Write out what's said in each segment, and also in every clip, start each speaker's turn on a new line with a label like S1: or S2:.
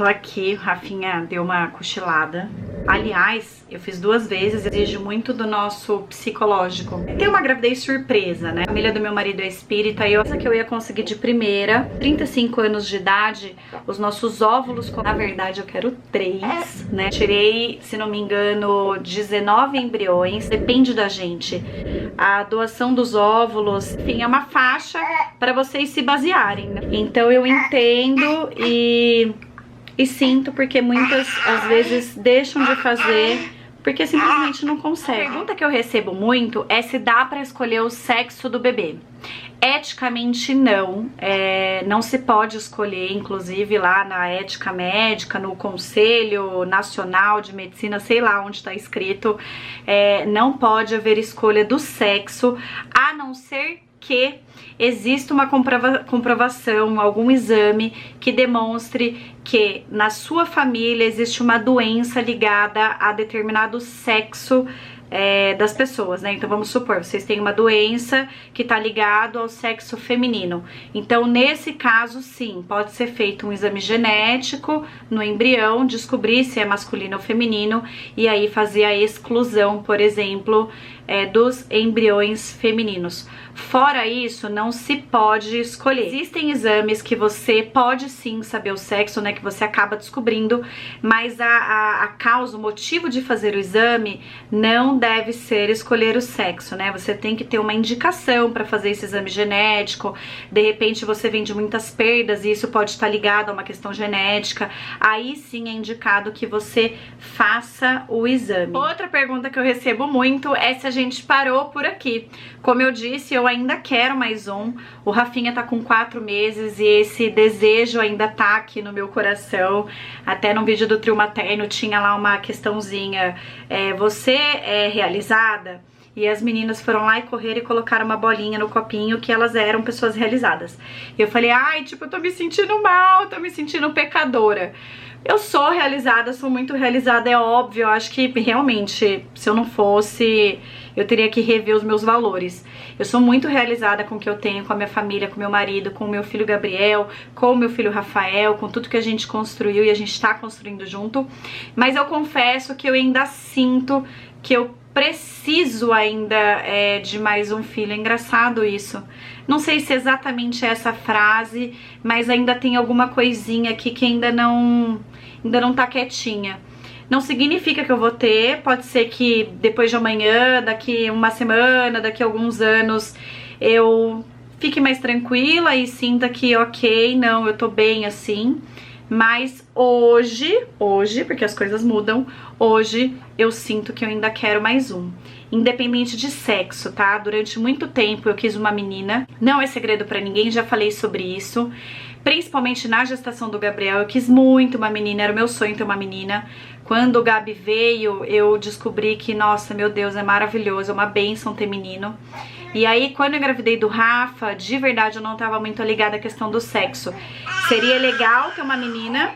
S1: Tô aqui, Rafinha deu uma cochilada. Aliás, eu fiz 2 vezes, exige muito do nosso psicológico. Tem uma gravidez surpresa, né? A família do meu marido é espírita e eu pensei que eu ia conseguir de primeira. 35 anos de idade, os nossos óvulos, na verdade eu quero 3, né? Tirei, se não me engano, 19 embriões, depende da gente. A doação dos óvulos, enfim, é uma faixa para vocês se basearem, né? Então eu entendo e sinto porque muitas, às vezes, deixam de fazer porque simplesmente não conseguem. A pergunta que eu recebo muito é se dá pra escolher o sexo do bebê. Eticamente não, não se pode escolher, inclusive lá na ética médica, no Conselho Nacional de Medicina, sei lá onde está escrito, não pode haver escolha do sexo, a não ser que exista uma comprovação, algum exame que demonstre que na sua família existe uma doença ligada a determinado sexo das pessoas, né? Então vamos supor, vocês têm uma doença que tá ligado ao sexo feminino. Então nesse caso sim, pode ser feito um exame genético no embrião, descobrir se é masculino ou feminino e aí fazer a exclusão, por exemplo, dos embriões femininos. Fora isso, não se pode escolher. Existem exames que você pode sim saber o sexo, né, que você acaba descobrindo, mas a causa, o motivo de fazer o exame não deve ser escolher o sexo, né? Você tem que ter uma indicação para fazer esse exame genético. De repente você vem de muitas perdas e isso pode estar ligado a uma questão genética. Aí sim é indicado que você faça o exame. Outra pergunta que eu recebo muito é se a gente parou por aqui. Como eu disse, eu ainda quero mais um. O Rafinha tá com 4 meses e esse desejo ainda tá aqui no meu coração. Até no vídeo do trio materno tinha lá uma questãozinha, você é realizada? E as meninas foram lá e correram e colocaram uma bolinha no copinho que elas eram pessoas realizadas. E eu falei, ai, tipo, eu tô me sentindo mal, tô me sentindo pecadora. Eu sou realizada, sou muito realizada, é óbvio. Eu acho que realmente, se eu não fosse, eu teria que rever os meus valores. Eu sou muito realizada com o que eu tenho, com a minha família, com o meu marido, com o meu filho Gabriel, com o meu filho Rafael, com tudo que a gente construiu e a gente tá construindo junto. Mas eu confesso que eu ainda sinto que eu preciso ainda de mais um filho. É engraçado isso. Não sei se exatamente é essa frase, mas ainda tem alguma coisinha aqui que ainda não tá quietinha. Não significa que eu vou ter, pode ser que depois de amanhã, daqui uma semana, daqui a alguns anos, eu fique mais tranquila e sinta que ok, não, eu tô bem assim. Mas hoje, porque as coisas mudam, hoje eu sinto que eu ainda quero mais um. Independente de sexo, tá? Durante muito tempo eu quis uma menina. Não é segredo pra ninguém, já falei sobre isso. Principalmente na gestação do Gabriel, eu quis muito uma menina, era o meu sonho ter uma menina. Quando o Gabi veio, eu descobri que, nossa, meu Deus, é maravilhoso, é uma bênção ter menino. E aí, quando eu engravidei do Rafa, de verdade eu não tava muito ligada à questão do sexo. Seria legal ter uma menina.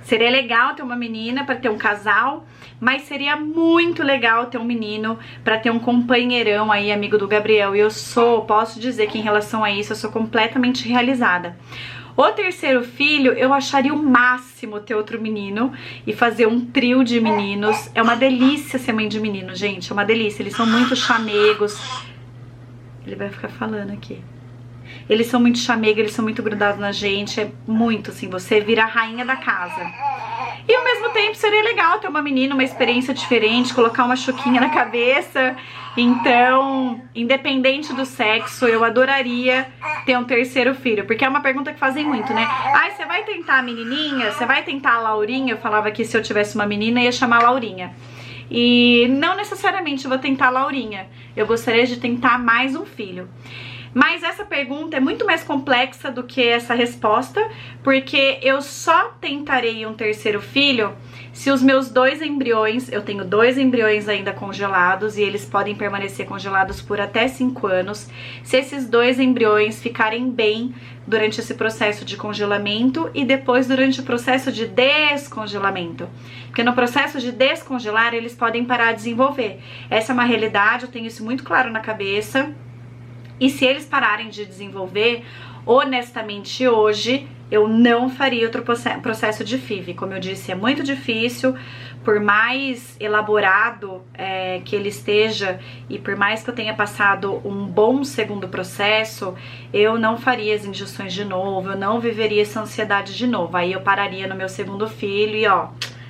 S1: Seria legal ter uma menina pra ter um casal, mas seria muito legal ter um menino pra ter um companheirão aí, amigo do Gabriel. E eu posso dizer que em relação a isso, eu sou completamente realizada. O terceiro filho, eu acharia o máximo ter outro menino e fazer um trio de meninos. É uma delícia ser mãe de menino, gente, é uma delícia. Eles são muito chamegos. Ele vai ficar falando aqui. Eles são muito chamegos, eles são muito grudados na gente, é muito assim, você vira a rainha da casa. E ao mesmo tempo seria legal ter uma menina, uma experiência diferente, colocar uma chuquinha na cabeça. Então, independente do sexo, eu adoraria ter um terceiro filho. Porque é uma pergunta que fazem muito, né? Ai, você vai tentar a menininha? Você vai tentar a Laurinha? Eu falava que se eu tivesse uma menina, eu ia chamar a Laurinha. E não necessariamente eu vou tentar a Laurinha. Eu gostaria de tentar mais um filho. Mas essa pergunta é muito mais complexa do que essa resposta, porque eu só tentarei um terceiro filho se os meus 2 embriões, eu tenho 2 embriões ainda congelados e eles podem permanecer congelados por até 5 anos, se esses 2 embriões ficarem bem durante esse processo de congelamento e depois durante o processo de descongelamento. Porque no processo de descongelar eles podem parar de desenvolver. Essa é uma realidade, eu tenho isso muito claro na cabeça. E se eles pararem de desenvolver, Honestamente, hoje eu não faria outro processo de FIV. Como eu disse, é muito difícil, por mais elaborado que ele esteja e por mais que eu tenha passado um bom segundo processo, eu não faria as injeções de novo, eu não viveria essa ansiedade de novo. Aí eu pararia no meu segundo filho e ó,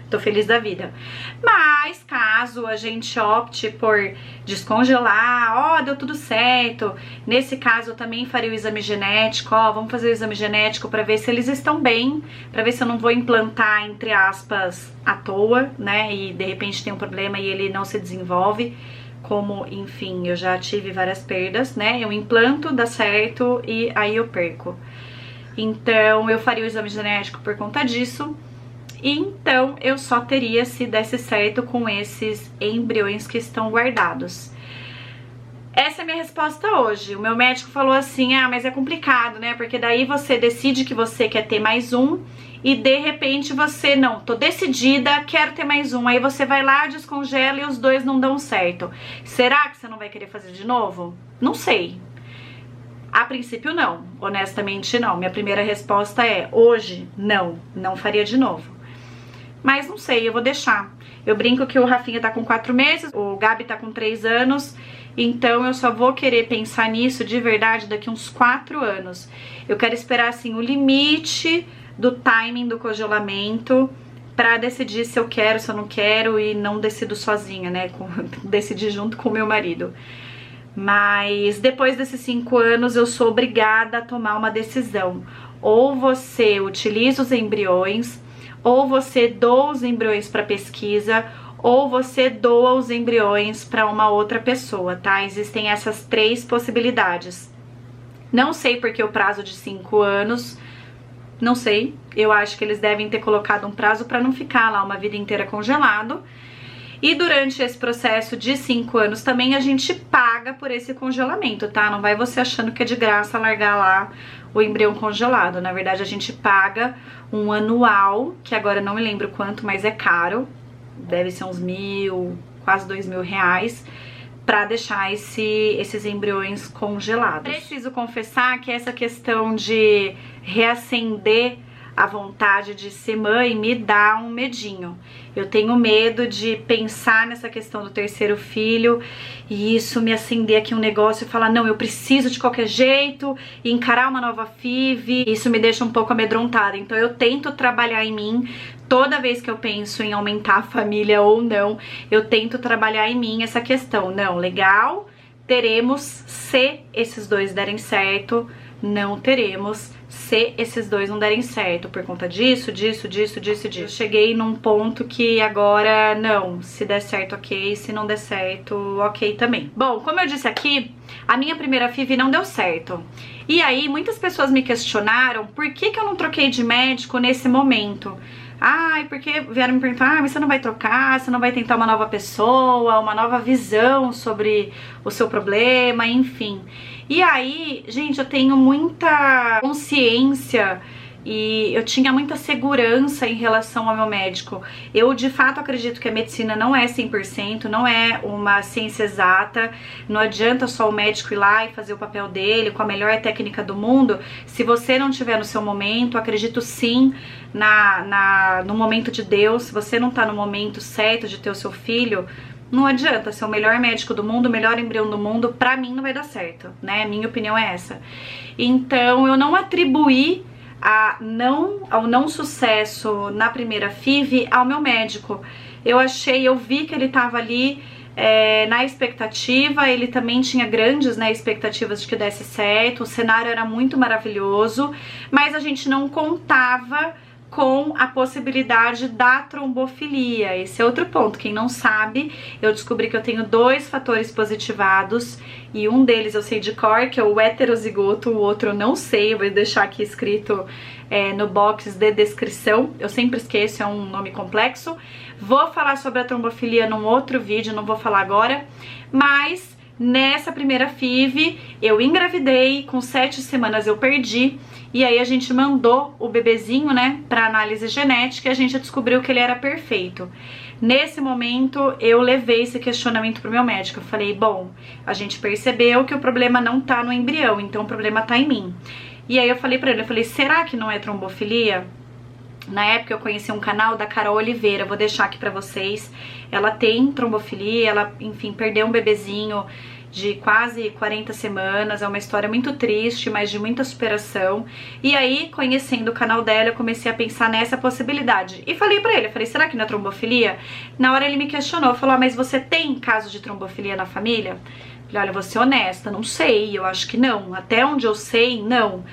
S1: tô feliz da vida. Mas caso a gente opte por descongelar, ó, deu tudo certo. Nesse caso eu também faria o exame genético, ó, vamos fazer o exame genético para ver se eles estão bem, para ver se eu não vou implantar, entre aspas, à toa, né? E de repente tem um problema e ele não se desenvolve. Como, enfim, eu já tive várias perdas, né? Eu implanto, dá certo e aí eu perco. Então eu faria o exame genético por conta disso. Então eu só teria se desse certo com esses embriões que estão guardados. Essa é a minha resposta hoje. O meu médico falou assim, ah, mas é complicado, né? Porque daí você decide que você quer ter mais um e de repente você, não, tô decidida, quero ter mais um. Aí você vai lá, descongela e os dois não dão certo. Será que você não vai querer fazer de novo? Não sei. A princípio não, honestamente não. Minha primeira resposta é, hoje, não faria de novo. Mas não sei, eu vou deixar. Eu brinco que o Rafinha tá com 4 meses, o Gabi tá com 3 anos, então eu só vou querer pensar nisso de verdade daqui uns 4 anos. Eu quero esperar, assim, o limite do timing do congelamento pra decidir se eu quero, se eu não quero e não decido sozinha, né? Decidir junto com o meu marido. Mas depois desses 5 anos eu sou obrigada a tomar uma decisão. Ou você utiliza os embriões, ou você doa os embriões para pesquisa, ou você doa os embriões para uma outra pessoa, tá? Existem essas 3 possibilidades. Não sei porque o prazo de 5 anos, não sei. Eu acho que eles devem ter colocado um prazo para não ficar lá uma vida inteira congelado. E durante esse processo de 5 anos também a gente paga por esse congelamento, tá? Não vai você achando que é de graça largar lá o embrião congelado. Na verdade a gente paga um anual, que agora eu não me lembro quanto, mas é caro. Deve ser uns 1.000, quase 2.000 reais, pra deixar esses embriões congelados. Preciso confessar que essa questão de reacender a vontade de ser mãe me dá um medinho. Eu tenho medo de pensar nessa questão do 3º filho e isso me acender aqui um negócio e falar, não, eu preciso de qualquer jeito e encarar uma nova FIV. Isso me deixa um pouco amedrontada. Então eu tento trabalhar em mim. Toda vez que eu penso em aumentar a família ou não, eu tento trabalhar em mim essa questão. Não, legal, teremos se esses 2 derem certo, não teremos se esses 2 não derem certo, por conta disso. Eu cheguei num ponto que agora, não, se der certo, ok, se não der certo, ok também. Bom, como eu disse aqui, a minha primeira FIV não deu certo. E aí, muitas pessoas me questionaram por que eu não troquei de médico nesse momento. Ai, porque vieram me perguntar, ah, mas você não vai trocar, você não vai tentar uma nova pessoa, uma nova visão sobre o seu problema, enfim. E aí, gente, eu tenho muita consciência e eu tinha muita segurança em relação ao meu médico. Eu, de fato, acredito que a medicina não é 100%, não é uma ciência exata. Não adianta só o médico ir lá e fazer o papel dele com a melhor técnica do mundo. Se você não estiver no seu momento, acredito sim no momento de Deus. Se você não tá no momento certo de ter o seu filho, não adianta ser o melhor médico do mundo, o melhor embrião do mundo, pra mim não vai dar certo, né? Minha opinião é essa. Então eu não atribuí ao não sucesso na primeira FIV ao meu médico. Eu vi que ele tava ali na expectativa, ele também tinha grandes, né, expectativas de que desse certo, o cenário era muito maravilhoso, mas a gente não contava com a possibilidade da trombofilia. Esse é outro ponto. Quem não sabe, eu descobri que eu tenho 2 fatores positivados e um deles eu sei de cor, que é o heterozigoto, o outro eu não sei, eu vou deixar aqui escrito no box de descrição, eu sempre esqueço, é um nome complexo. Vou falar sobre a trombofilia num outro vídeo, não vou falar agora, mas nessa primeira FIV eu engravidei, com 7 semanas eu perdi, e aí a gente mandou o bebezinho, né, pra análise genética e a gente descobriu que ele era perfeito. Nesse momento eu levei esse questionamento pro meu médico, eu falei, bom, a gente percebeu que o problema não tá no embrião, então o problema tá em mim. E aí eu falei pra ele, eu falei, será que não é trombofilia? Na época eu conheci um canal da Carol Oliveira, vou deixar aqui pra vocês. Ela tem trombofilia, ela, enfim, perdeu um bebezinho de quase 40 semanas, é uma história muito triste, mas de muita superação. E aí, conhecendo o canal dela, eu comecei a pensar nessa possibilidade. E falei pra ele, eu falei, será que não é trombofilia? Na hora ele me questionou, falou, mas você tem caso de trombofilia na família? Eu falei, olha, vou ser honesta, não sei, eu acho que não. Até onde eu sei, não.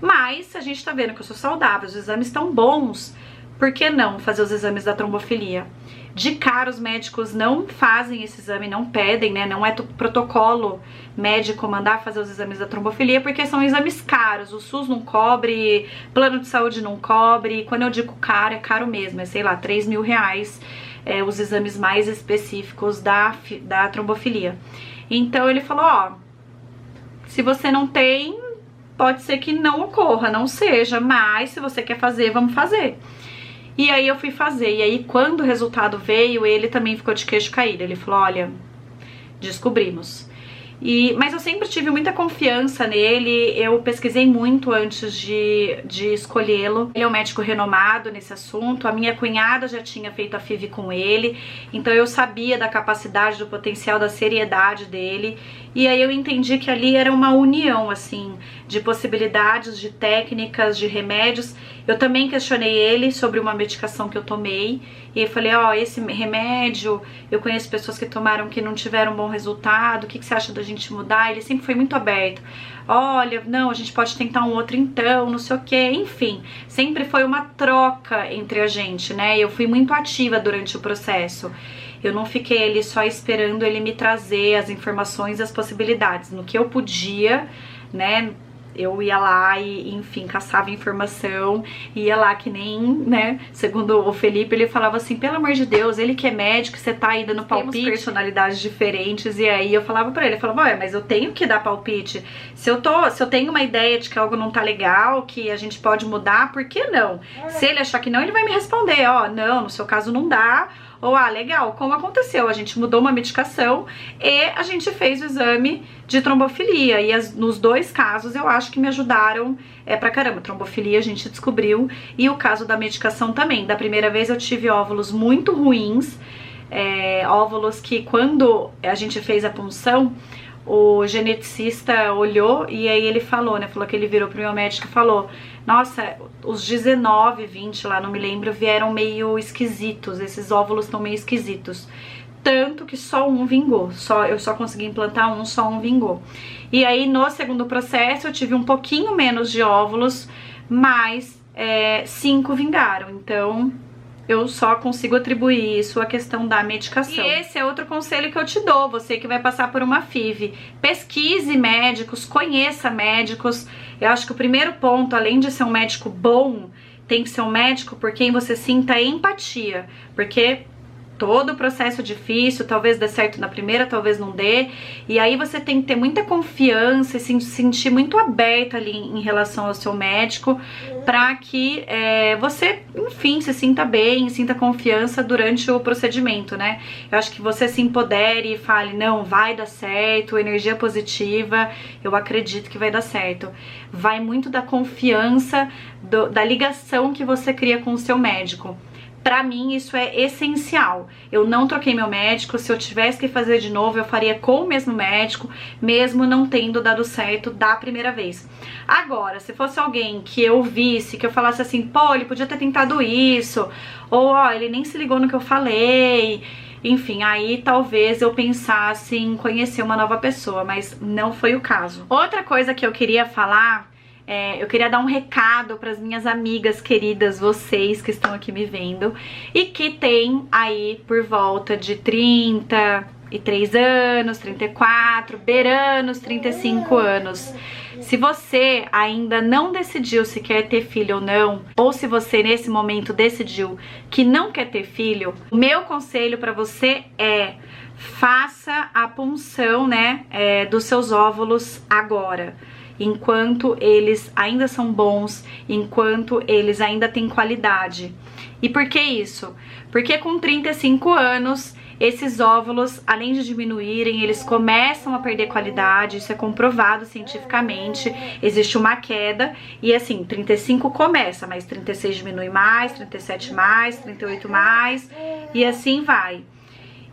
S1: Mas a gente tá vendo que eu sou saudável, os exames estão bons, por que não fazer os exames da trombofilia? De cara, os médicos não fazem esse exame, não pedem, né? Não é protocolo médico mandar fazer os exames da trombofilia, porque são exames caros. O SUS não cobre, plano de saúde não cobre. Quando eu digo caro, é caro mesmo, é, sei lá, 3 mil reais os exames mais específicos da trombofilia. Então ele falou, ó, se você não tem, pode ser que não ocorra, não seja, mas se você quer fazer, vamos fazer. E aí eu fui fazer, e aí quando o resultado veio, ele também ficou de queixo caído. Ele falou, olha, descobrimos. Mas eu sempre tive muita confiança nele, eu pesquisei muito antes de escolhê-lo. Ele é um médico renomado nesse assunto, a minha cunhada já tinha feito a FIV com ele, então eu sabia da capacidade, do potencial, da seriedade dele. E aí eu entendi que ali era uma união, assim, de possibilidades, de técnicas, de remédios. Eu também questionei ele sobre uma medicação que eu tomei, e eu falei, ó, esse remédio, eu conheço pessoas que tomaram que não tiveram um bom resultado, o que você acha da gente mudar? Ele sempre foi muito aberto. Olha, não, a gente pode tentar um outro então, não sei o que, enfim. Sempre foi uma troca entre a gente, né? Eu fui muito ativa durante o processo. Eu não fiquei ali só esperando ele me trazer as informações e as possibilidades. No que eu podia, né, eu ia lá e, enfim, caçava informação, ia lá que nem, né, segundo o Felipe, ele falava assim, pelo amor de Deus, ele que é médico, você tá aí dando palpite. Temos personalidades diferentes, e aí eu falava pra ele, eu falava, ué, mas eu tenho que dar palpite. Se eu tenho uma ideia de que algo não tá legal, que a gente pode mudar, por que não? Se ele achar que não, ele vai me responder, ó, não, no seu caso não dá. Ou, ah, legal, como aconteceu? A gente mudou uma medicação e a gente fez o exame de trombofilia. E nos dois casos eu acho que me ajudaram pra caramba. Trombofilia a gente descobriu e o caso da medicação também. Da primeira vez eu tive óvulos muito ruins, óvulos que quando a gente fez a punção, o geneticista olhou e aí ele falou, né? Falou que ele virou pro meu médico e falou, nossa, os 19, 20 lá, não me lembro, vieram meio esquisitos, esses óvulos estão meio esquisitos. Tanto que só um vingou, eu só consegui implantar um, só um vingou. E aí no segundo processo eu tive um pouquinho menos de óvulos, mas 5 vingaram, então eu só consigo atribuir isso à questão da medicação. E esse é outro conselho que eu te dou, você que vai passar por uma FIV. Pesquise médicos, conheça médicos. Eu acho que o primeiro ponto, além de ser um médico bom, tem que ser um médico por quem você sinta empatia. Porque todo o processo é difícil, talvez dê certo na primeira, talvez não dê. E aí você tem que ter muita confiança e se sentir muito aberta ali em relação ao seu médico, para que você, enfim, se sinta bem, sinta confiança durante o procedimento, né? Eu acho que você se empodere e fale, não, vai dar certo, energia positiva, eu acredito que vai dar certo. Vai muito da confiança, da ligação que você cria com o seu médico. Pra mim isso é essencial. Eu não troquei meu médico, se eu tivesse que fazer de novo eu faria com o mesmo médico, mesmo não tendo dado certo da primeira vez. Agora, se fosse alguém que eu visse, que eu falasse assim, pô, ele podia ter tentado isso, ou ó, ele nem se ligou no que eu falei, enfim, aí talvez eu pensasse em conhecer uma nova pessoa, mas não foi o caso. Outra coisa que eu queria falar, eu queria dar um recado para as minhas amigas queridas, vocês que estão aqui me vendo e que tem aí por volta de 33 anos, 34, beirando os 35 anos. Se você ainda não decidiu se quer ter filho ou não, ou se você nesse momento decidiu que não quer ter filho, o meu conselho para você é: faça a punção, né, dos seus óvulos agora, enquanto eles ainda são bons, enquanto eles ainda têm qualidade. E por que isso? Porque com 35 anos esses óvulos, além de diminuírem, eles começam a perder qualidade, isso é comprovado cientificamente, existe uma queda, e assim, 35 começa, mas 36 diminui mais, 37 mais, 38 mais, e assim vai.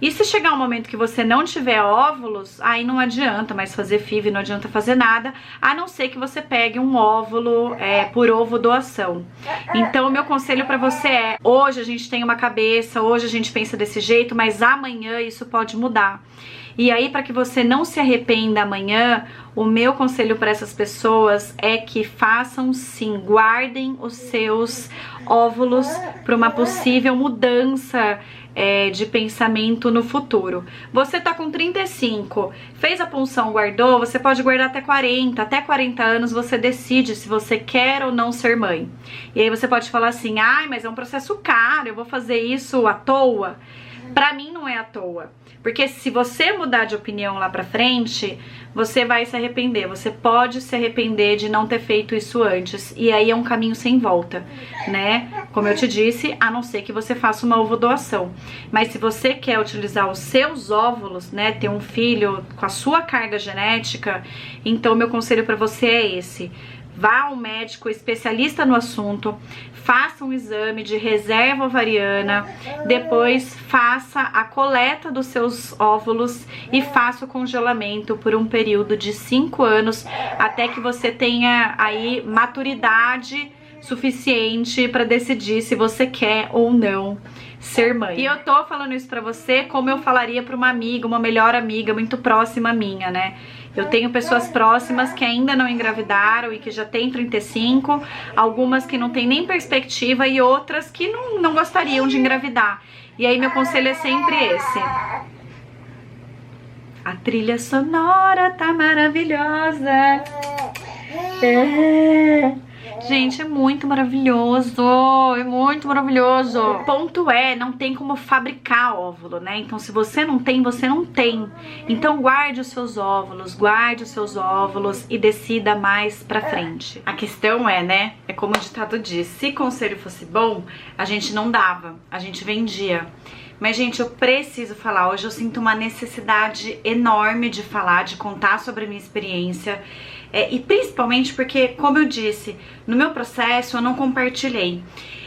S1: E se chegar um momento que você não tiver óvulos, aí não adianta mais fazer FIV, não adianta fazer nada, a não ser que você pegue um óvulo por ovo doação. Então o meu conselho pra você é, hoje a gente tem uma cabeça, hoje a gente pensa desse jeito, mas amanhã isso pode mudar. E aí, para que você não se arrependa amanhã, o meu conselho para essas pessoas é que façam sim, guardem os seus óvulos para uma possível mudança de pensamento no futuro. Você tá com 35, fez a punção, guardou, você pode guardar até 40, até 40 anos você decide se você quer ou não ser mãe. E aí você pode falar assim, ai, mas é um processo caro, eu vou fazer isso à toa. Pra mim não é à toa, porque se você mudar de opinião lá pra frente, você vai se arrepender, você pode se arrepender de não ter feito isso antes, e aí é um caminho sem volta, né? Como eu te disse, a não ser que você faça uma ovodoação, mas se você quer utilizar os seus óvulos, né, ter um filho com a sua carga genética, então meu conselho pra você é esse. Vá ao médico especialista no assunto, faça um exame de reserva ovariana, depois faça a coleta dos seus óvulos e faça o congelamento por um período de 5 anos, até que você tenha aí maturidade suficiente para decidir se você quer ou não ser mãe. E eu tô falando isso pra você como eu falaria pra uma amiga, uma melhor amiga muito próxima minha, né? Eu tenho pessoas próximas que ainda não engravidaram e que já têm 35, algumas que não têm nem perspectiva e outras que não gostariam de engravidar. E aí meu conselho é sempre esse. A trilha sonora tá maravilhosa. Gente, é muito maravilhoso, é muito maravilhoso. O ponto é, não tem como fabricar óvulo, né? Então se você não tem, você não tem. Então guarde os seus óvulos e decida mais pra frente. A questão é, né, é como o ditado diz, se conselho fosse bom, a gente não dava, a gente vendia. Mas, gente, eu preciso falar, hoje eu sinto uma necessidade enorme de falar, de contar sobre a minha experiência. E principalmente porque, como eu disse, no meu processo eu não compartilhei.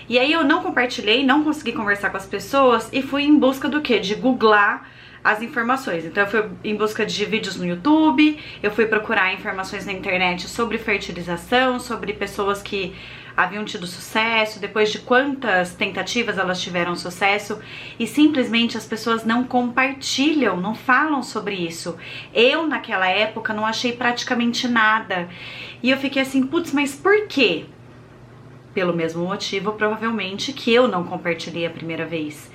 S1: E aí eu não compartilhei, não consegui conversar com as pessoas e fui em busca do quê? De googlar as informações. Então eu fui em busca de vídeos no YouTube, eu fui procurar informações na internet sobre fertilização, sobre pessoas que haviam tido sucesso, depois de quantas tentativas elas tiveram sucesso, e simplesmente as pessoas não compartilham, não falam sobre isso. Eu naquela época não achei praticamente nada, e eu fiquei assim, putz, mas por quê? Pelo mesmo motivo, provavelmente, que eu não compartilhei a primeira vez.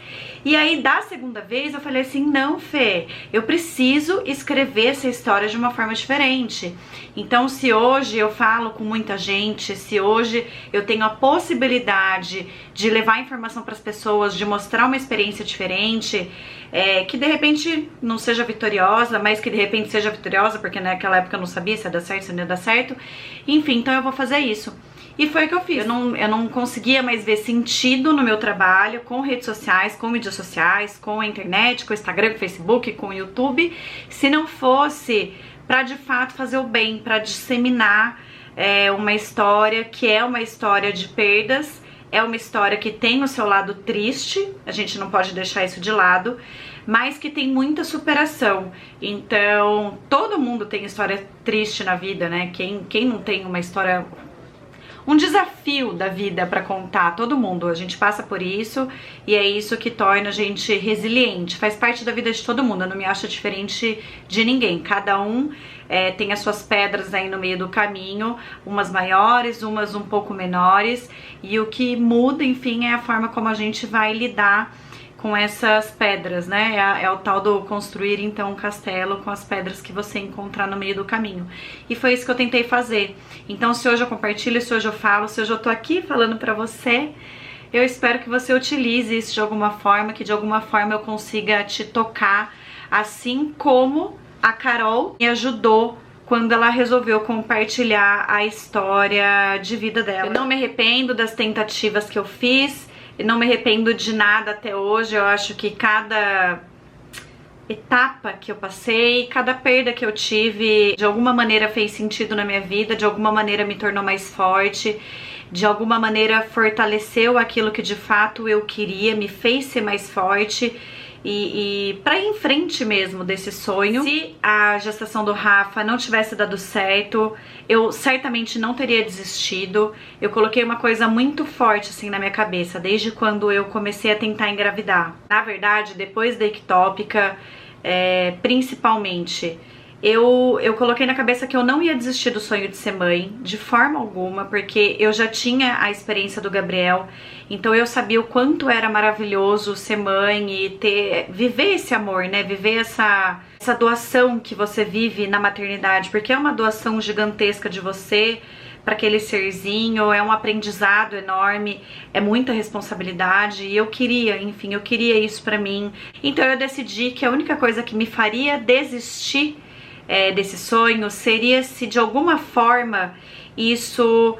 S1: E aí, da segunda vez, eu falei assim, não, Fê, eu preciso escrever essa história de uma forma diferente. Então, se hoje eu falo com muita gente, se hoje eu tenho a possibilidade de levar informação para as pessoas, de mostrar uma experiência diferente, que de repente não seja vitoriosa, mas que de repente seja vitoriosa, porque naquela época eu não sabia se ia dar certo, se não ia dar certo. Enfim, então eu vou fazer isso. E foi o que eu fiz. Eu não conseguia mais ver sentido no meu trabalho com redes sociais, com mídias sociais, com a internet, com o Instagram, com o Facebook, com o YouTube, se não fosse para de fato fazer o bem, para disseminar uma história que é uma história de perdas, é uma história que tem o seu lado triste, a gente não pode deixar isso de lado, mas que tem muita superação. Então, todo mundo tem história triste na vida, né? Quem não tem uma história, um desafio da vida pra contar? Todo mundo, a gente passa por isso e é isso que torna a gente resiliente, faz parte da vida de todo mundo, eu não me acho diferente de ninguém, cada um tem as suas pedras aí no meio do caminho, umas maiores, umas um pouco menores, e o que muda, enfim, é a forma como a gente vai lidar com essas pedras, né? É o tal do construir então um castelo com as pedras que você encontrar no meio do caminho. E foi isso que eu tentei fazer. Então, se hoje eu compartilho, se hoje eu falo, se hoje eu tô aqui falando pra você, eu espero que você utilize isso de alguma forma, que de alguma forma eu consiga te tocar, assim como a Carol me ajudou quando ela resolveu compartilhar a história de vida dela. Eu não me arrependo das tentativas que eu fiz, eu não me arrependo de nada até hoje. Eu acho que cada etapa que eu passei, cada perda que eu tive, de alguma maneira fez sentido na minha vida, de alguma maneira me tornou mais forte, de alguma maneira fortaleceu aquilo que de fato eu queria, me fez ser mais forte e para ir em frente mesmo desse sonho. Se a gestação do Rafa não tivesse dado certo, eu certamente não teria desistido. Eu coloquei uma coisa muito forte assim na minha cabeça, desde quando eu comecei a tentar engravidar. Na verdade, depois da ectópica, principalmente, eu coloquei na cabeça que eu não ia desistir do sonho de ser mãe, de forma alguma, porque eu já tinha a experiência do Gabriel, então eu sabia o quanto era maravilhoso ser mãe e viver esse amor, né? Viver essa doação que você vive na maternidade, porque é uma doação gigantesca de você para aquele serzinho, é um aprendizado enorme, é muita responsabilidade e eu queria, enfim, eu queria isso para mim. Então eu decidi que a única coisa que me faria desistir desse sonho seria se de alguma forma isso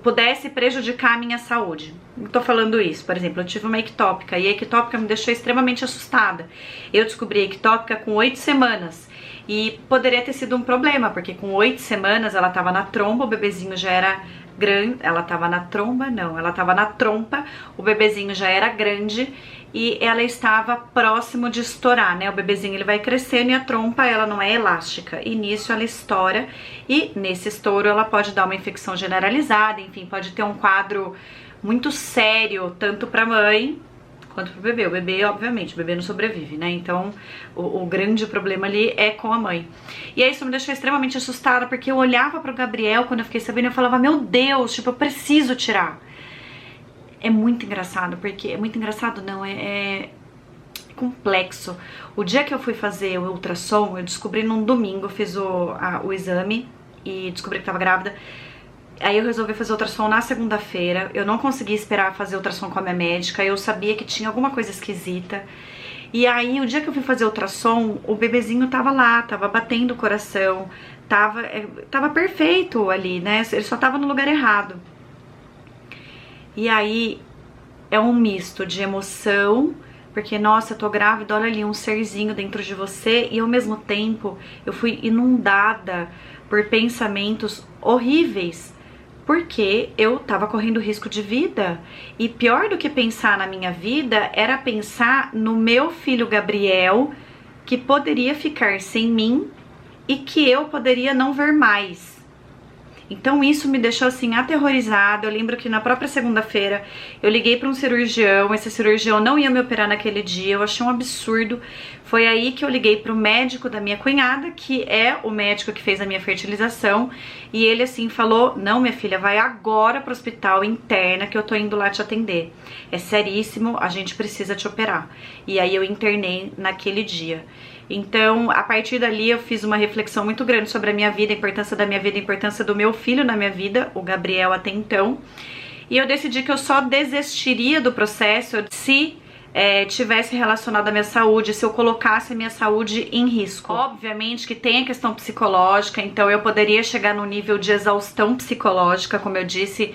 S1: pudesse prejudicar a minha saúde. Não tô falando isso, por exemplo, eu tive uma ectópica e a ectópica me deixou extremamente assustada. Eu descobri a ectópica com 8 semanas e poderia ter sido um problema, porque com 8 semanas ela tava na tromba, o bebezinho já era grande, ela tava na tromba, não, ela tava na trompa, o bebezinho já era grande e ela estava próximo de estourar, né? O bebezinho ele vai crescendo e a trompa ela não é elástica e nisso ela estoura e nesse estouro ela pode dar uma infecção generalizada, enfim, pode ter um quadro muito sério tanto para a mãe quanto para o bebê. O bebê, obviamente, o bebê não sobrevive, né? Então o grande problema ali é com a mãe. E aí isso me deixou extremamente assustada, porque eu olhava para o Gabriel quando eu fiquei sabendo, eu falava, meu Deus, tipo, eu preciso tirar. É muito engraçado, porque é muito engraçado, não, é complexo. O dia que eu fui fazer o ultrassom, eu descobri num domingo, eu fiz o exame e descobri que tava grávida. Aí eu resolvi fazer ultrassom na segunda-feira. Eu não consegui esperar fazer ultrassom com a minha médica. Eu sabia que tinha alguma coisa esquisita. E aí, o dia que eu fui fazer ultrassom, o bebezinho tava lá, tava batendo o coração, tava perfeito ali, né? Ele só tava no lugar errado. E aí, é um misto de emoção, porque, nossa, eu tô grávida, olha ali, um serzinho dentro de você. E ao mesmo tempo, eu fui inundada por pensamentos horríveis, porque eu tava correndo risco de vida. E pior do que pensar na minha vida era pensar no meu filho Gabriel, que poderia ficar sem mim e que eu poderia não ver mais. Então isso me deixou assim aterrorizada. Eu lembro que na própria segunda-feira eu liguei para um cirurgião, esse cirurgião não ia me operar naquele dia, eu achei um absurdo. Foi aí que eu liguei pro médico da minha cunhada, que é o médico que fez a minha fertilização, e ele assim falou, não minha filha, vai agora pro hospital interna que eu tô indo lá te atender. É seríssimo, a gente precisa te operar. E aí eu internei naquele dia. Então, a partir dali eu fiz uma reflexão muito grande sobre a minha vida, a importância da minha vida, a importância do meu filho na minha vida, o Gabriel até então. E eu decidi que eu só desistiria do processo se tivesse relacionado à minha saúde, se eu colocasse a minha saúde em risco. Obviamente que tem a questão psicológica, então eu poderia chegar no nível de exaustão psicológica, como eu disse,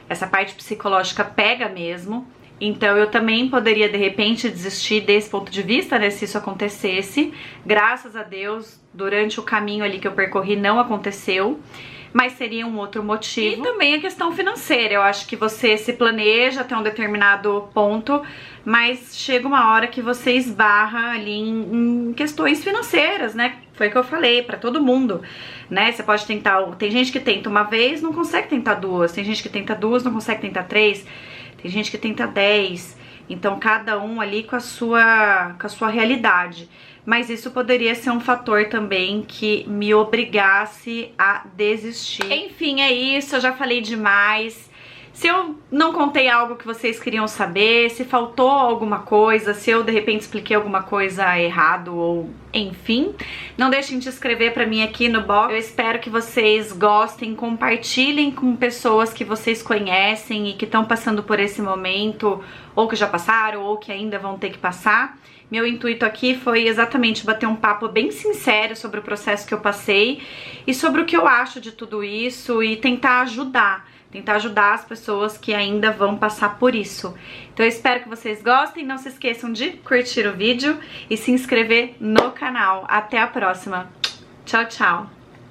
S1: essa parte psicológica pega mesmo. Então eu também poderia de repente desistir desse ponto de vista, né, se isso acontecesse. Graças a Deus, durante o caminho ali que eu percorri não aconteceu, mas seria um outro motivo. E também a questão financeira, eu acho que você se planeja até um determinado ponto, mas chega uma hora que você esbarra ali em questões financeiras, né? Foi o que eu falei pra todo mundo, né? Você pode tentar, tem gente que tenta uma vez, não consegue tentar duas, tem gente que tenta duas, não consegue tentar três, tem gente que tenta 10, então cada um ali com a sua realidade. Mas isso poderia ser um fator também que me obrigasse a desistir. Enfim, é isso, eu já falei demais. Se eu não contei algo que vocês queriam saber, se faltou alguma coisa, se eu de repente expliquei alguma coisa errado ou enfim, não deixem de escrever pra mim aqui no box. Eu espero que vocês gostem, compartilhem com pessoas que vocês conhecem e que estão passando por esse momento, ou que já passaram, ou que ainda vão ter que passar. Meu intuito aqui foi exatamente bater um papo bem sincero sobre o processo que eu passei e sobre o que eu acho de tudo isso e tentar ajudar as pessoas que ainda vão passar por isso. Então eu espero que vocês gostem, não se esqueçam de curtir o vídeo e se inscrever no canal. Até a próxima. Tchau, tchau!